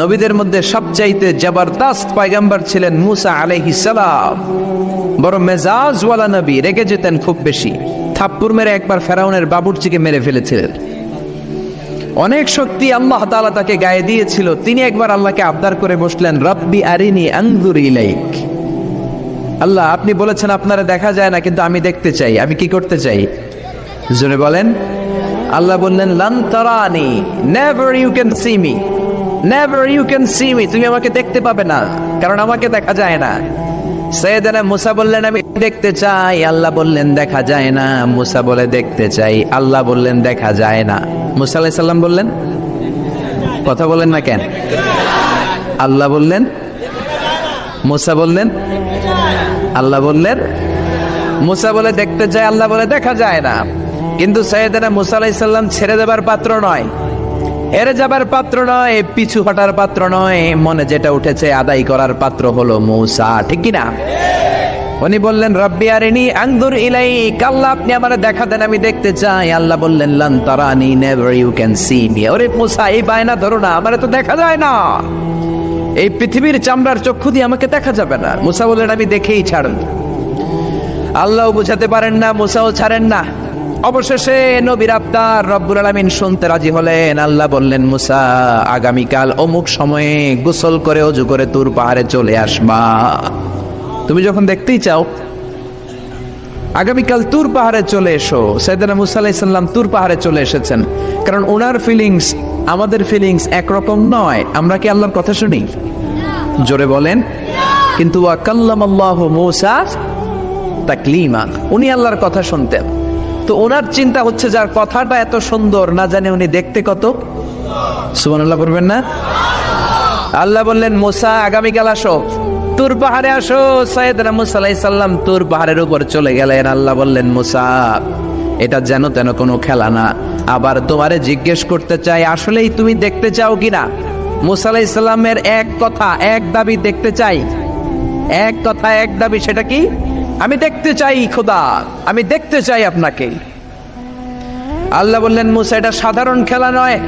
নবীদের মধ্যে সবচাইতে জবরদস্ত পয়গম্বর ছিলেন মুসা আলাইহিস সালাম। বড় মেজাজওয়ালা নবী, রেগে যেতেন খুব বেশি। থাপ্পড় মেরে একবার ফেরাউনের বাবুর্চিকে মেরে ফেলেছিলেন। অনেক শক্তি আল্লাহ তাআলা তাকে গায়ে দিয়েছিল। তিনি একবার আল্লাহকে আবদার করে বসলেন, রব্বি আরিনি আনজুর ইলাইক। আল্লাহ, আপনি বলেছেন আপনারা দেখা যায় না, কিন্তু আমি দেখতে চাই। আমি কি করতে চাই? জোরে বলেন। আল্লাহ বললেন, লান তারানি, never you can see me, never you can see me. তুমি আমাকে দেখতে পাবে না, কারণ আমাকে দেখা যায় না। সাইয়েদনা মুসা বললেন, আমি দেখতে চাই। আল্লাহ বললেন, দেখা যায় না। মুসা বলে, দেখতে চাই। আল্লাহ বললেন, দেখা যায় না। মুসা আলাইহিস সালাম বললেন, কথা বলেন না কেন? আল্লাহ বললেন, মুসা বললেন, আল্লাহ বললেন। মুসা বলে দেখতে চাই, আল্লাহ বলে দেখা যায় না। কিন্তু সাইয়েদনা মুসা আলাইহিস সালাম ছেড়ে দেবার পাত্র নয়, এড়ে যাবার পাত্র নয়, পিছু হটার পাত্র নয়। মনে যেটা উঠেছে আদায় করার পাত্র হলো মুসা, ঠিক কি না? উনি বললেন, রব্বি আরিনি আনজুর ইলাইক। আল্লাহ, আপনি আমারে দেখা দেন, আমি দেখতে চাই। আল্লাহ বললেন, লান তারানি, never you can see me. ওরে মুসা, এই বায়না ধরো না, আমারে তো দেখা যায় না। এই পৃথিবীর চামড়ার চক্ষু দিয়ে আমাকে দেখা যাবে না। মুসা বললেন, আমি দেখেই ছাড়ব। আল্লাহও বুঝাতে পারেন না, মুসাও ছাড়েন না। অবশেষে নবীর আবদার রব্বুল আলামিন শুনতে রাজি হলেন। আল্লাহ বললেন, মুসা, আগামীকাল অমুক সময়ে গোসল করে ওযু করে তুর পাহাড়ে চলে আসবা। তুমি যখন দেখতেই চাও, আগামীকাল তুর পাহাড়ে চলে এসো। সাইয়েদনা মুসা আলাইহিস সালাম তুর পাহাড়ে চলে এসেছেন, কারণ ওনার ফিলিংস আমাদের ফিলিংস একরকম নয়। আমরা কি আল্লাহর কথা শুনি? জোরে বলেন। কিন্তু ওয়া কাল্লামাল্লাহু মুসা তাকলিমা, উনি আল্লাহর কথা শুনতেন। তো ওনার চিন্তা হচ্ছে, যার কথাটা এত সুন্দর, না জানে উনি দেখতে কত। সুবহানাল্লাহ বলবেন না? আল্লাহ বললেন, মুসা, আগামীকাল আসো, তুর পাহাড়ে আসো। সাইয়েদনা মুসা আলাইহিস সালাম তুর পাহাড়ের উপর চলে গেলেন। আল্লাহ বললেন, মুসা, এটা যেন তেন কোনো খেলা না। আবার তোমারে জিজ্ঞেস করতে চাই, আসলেই তুমি দেখতে চাও কিনা? মুসা আলাইহিস সালামের এক কথা এক দাবি, দেখতে চাই। এক কথা এক দাবি, সেটা কি? আমি দেখতে চাই খোদা, আমি দেখতে চাই আপনাকে। আল্লাহ বললেন, মুসা, এটা সাধারণ খেলা নয়,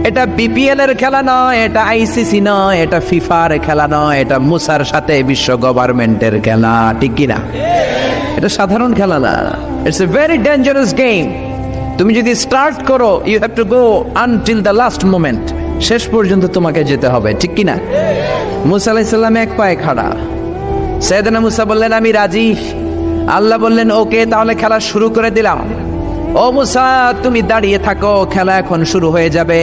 এটা বিপিএল এর খেলা নয়, এটা আইসিসি নয়, এটা ফিফার খেলা নয়, এটা মুসার সাথে বিশ্ব গভর্নমেন্টের খেলা, ঠিক কিনা? এটা সাধারণ খেলা না, it's a very dangerous game. তুমি যদি স্টার্ট করো, you have to go until the last moment. শেষ পর্যন্ত তোমাকে যেতে হবে, ঠিক কিনা? মুসা আলাইহিস সালাম এক পায়ে খাড়া। সাইয়েদনা মুসা বললেন, আমি রাজি। আল্লাহ বললেন, ওকে, তাহলে খেলা শুরু করে দিলাম। ও মুসা, তুমি দাঁড়িয়ে থাকো, খেলা এখন শুরু হয়ে যাবে।